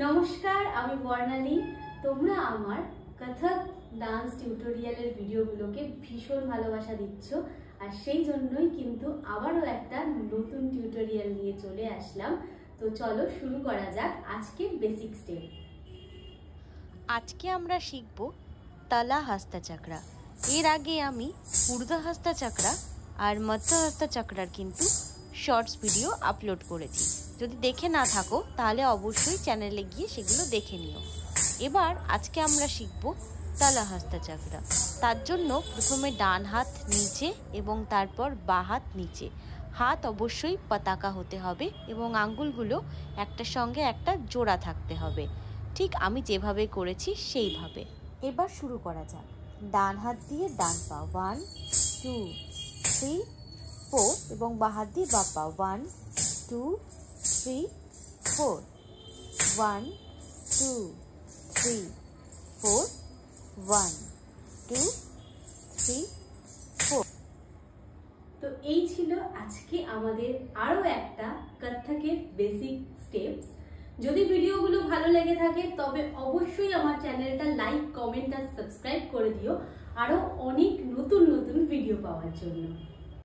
নমস্কার, আমি বর্ণালী। তোমরা আমার কথক ডান্স টিউটোরিয়ালের ভিডিওগুলোকে ভীষণ ভালোবাসা দিচ্ছ, আর সেই জন্যই কিন্তু আবারও একটা নতুন টিউটোরিয়াল নিয়ে চলে আসলাম। তো চলো শুরু করা যাক আজকের বেসিক স্টেপ। আজকে আমরা শিখব তলা হস্তা চক্রা। এর আগে আমি ঊর্ধ্ব হস্তা চক্রা আর মধ্য হস্তা চক্রার কিন্তু শর্টস ভিডিও আপলোড করেছি। যদি দেখে না থাকো তাহলে অবশ্যই চ্যানেলে গিয়ে সেগুলো দেখে নিও। এবার আজকে আমরা শিখব তলা হস্তা চক্রা। তার জন্য প্রথমে ডান হাত নিচে এবং তারপর বাঁ হাত নিচে। হাত অবশ্যই পতাকা হতে হবে এবং আঙ্গুলগুলো একটার সঙ্গে একটা জোড়া থাকতে হবে, ঠিক আমি যেভাবে করেছি সেইভাবে। এবার শুরু করা যাক। ডান হাত দিয়ে ডান পা 1 2 3 4 এবং বাঁ হাত দিয়ে বাঁ পা 1 2 3 4 1 2 3 4 1 2 3 4। তো এই ছিল আজকে আমাদের আরও একটা কত্থকের বেসিক স্টেপস। যদি ভিডিওগুলো ভালো লেগে থাকে তবে অবশ্যই আমার চ্যানেলটা লাইক, কমেন্ট আর সাবস্ক্রাইব করে দিও আরও অনেক নতুন নতুন ভিডিও পাওয়ার জন্য।